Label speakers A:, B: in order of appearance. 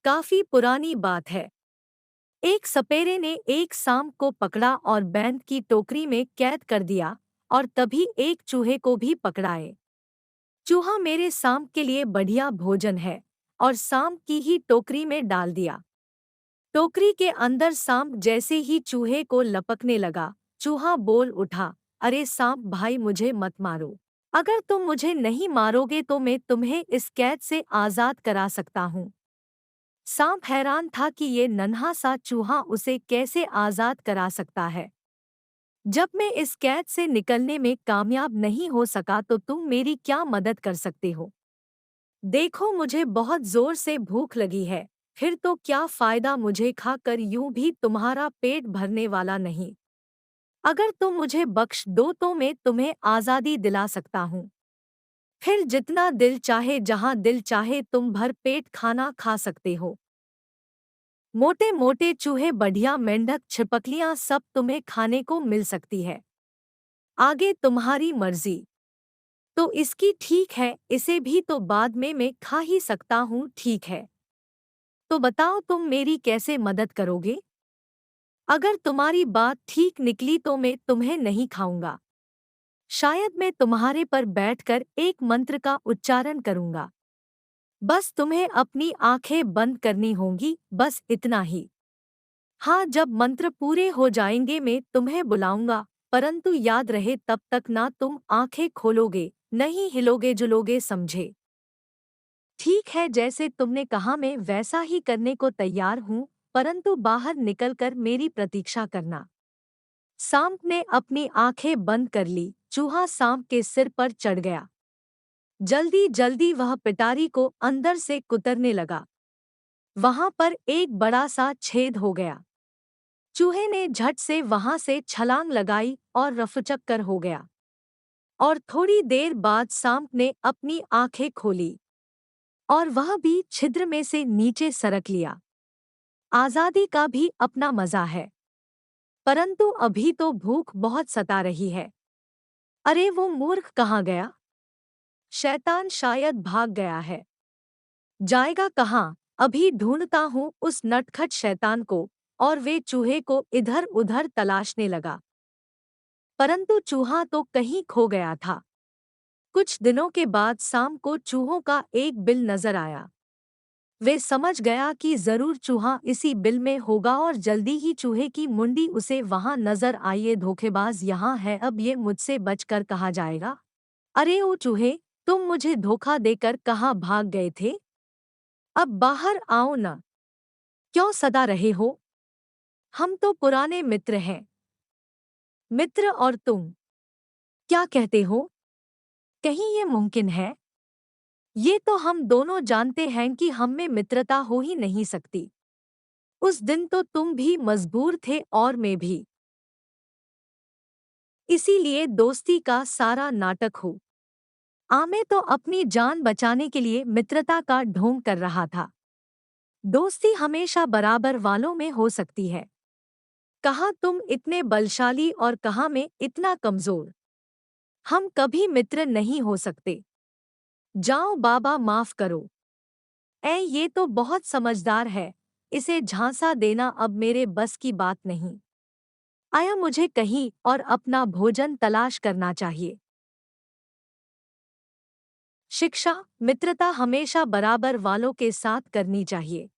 A: काफी पुरानी बात है। एक सपेरे ने एक सांप को पकड़ा और बैंड की टोकरी में कैद कर दिया और तभी एक चूहे को भी पकड़ाए। चूहा मेरे सांप के लिए बढ़िया भोजन है और सांप की ही टोकरी में डाल दिया। टोकरी के अंदर सांप जैसे ही चूहे को लपकने लगा, चूहा बोल उठा, अरे सांप भाई मुझे मत मारो। अगर तुम मुझे नहीं मारोगे तो मैं तुम्हें इस कैद से आजाद करा सकता हूँ। सांप हैरान था कि ये नन्हा सा चूहा उसे कैसे आजाद करा सकता है। जब मैं इस कैद से निकलने में कामयाब नहीं हो सका तो तुम मेरी क्या मदद कर सकते हो? देखो मुझे बहुत जोर से भूख लगी है, फिर तो क्या फायदा मुझे खाकर यूं भी तुम्हारा पेट भरने वाला नहीं। अगर तुम मुझे बख्श दो तो मैं तुम्हें आज़ादी दिला सकता हूँ। फिर जितना दिल चाहे जहाँ दिल चाहे तुम भर पेट खाना खा सकते हो। मोटे मोटे चूहे बढ़िया मेंढक छिपकलियाँ सब तुम्हें खाने को मिल सकती है। आगे तुम्हारी मर्जी। तो इसकी ठीक है, इसे भी तो बाद में मैं खा ही सकता हूँ, ठीक है। तो बताओ तुम मेरी कैसे मदद करोगे? अगर तुम्हारी बात ठीक निकली तो मैं तुम्हें नहीं खाऊंगा। शायद मैं तुम्हारे पर बैठकर एक मंत्र का उच्चारण करूंगा। बस तुम्हें अपनी आंखें बंद करनी होंगी, बस इतना ही। हाँ, जब मंत्र पूरे हो जाएंगे मैं तुम्हें बुलाऊंगा, परंतु याद रहे तब तक ना तुम आंखें खोलोगे, नहीं हिलोगे जुलोगे, समझे? ठीक है, जैसे तुमने कहा मैं वैसा ही करने को तैयार हूँ, परंतु बाहर निकलकर मेरी प्रतीक्षा करना। सांप ने अपनी आंखें बंद कर ली, चूहा सांप के सिर पर चढ़ गया। जल्दी जल्दी वह पिटारी को अंदर से कुतरने लगा। वहां पर एक बड़ा सा छेद हो गया। चूहे ने झट से वहां से छलांग लगाई और रफुचक्कर हो गया। और थोड़ी देर बाद सांप ने अपनी आंखें खोली और वह भी छिद्र में से नीचे सरक लिया। आजादी का भी अपना मजा है, परंतु अभी तो भूख बहुत सता रही है। अरे वो मूर्ख कहाँ गया? शैतान शायद भाग गया है। जाएगा कहाँ? अभी ढूंढता हूँ उस नटखट शैतान को। और वे चूहे को इधर उधर तलाशने लगा, परंतु चूहा तो कहीं खो गया था। कुछ दिनों के बाद सांप को चूहों का एक बिल नजर आया। वे समझ गया कि जरूर चूहा इसी बिल में होगा और जल्दी ही चूहे की मुंडी उसे वहां नजर आई। ये धोखेबाज यहाँ है, अब ये मुझसे बचकर कहाँ जाएगा? अरे ओ चूहे, तुम मुझे धोखा देकर कहाँ भाग गए थे? अब बाहर आओ न। क्यों सदा रहे हो? हम तो पुराने मित्र हैं। मित्र और तुम क्या कहते हो? कहीं ये मुमकिन है? ये तो हम दोनों जानते हैं कि हम में मित्रता हो ही नहीं सकती। उस दिन तो तुम भी मजबूर थे और मैं भी। इसीलिए दोस्ती का सारा नाटक हो। मैं तो अपनी जान बचाने के लिए मित्रता का ढोंग कर रहा था। दोस्ती हमेशा बराबर वालों में हो सकती है। कहाँ तुम इतने बलशाली और कहाँ मैं इतना कमजोर। हम कभी मित्र नहीं हो सकते। जाओ बाबा, माफ करो। ये तो बहुत समझदार है। इसे झांसा देना अब मेरे बस की बात नहीं। आया मुझे कहीं और अपना भोजन तलाश करना चाहिए। शिक्षा, मित्रता हमेशा बराबर वालों के साथ करनी चाहिए।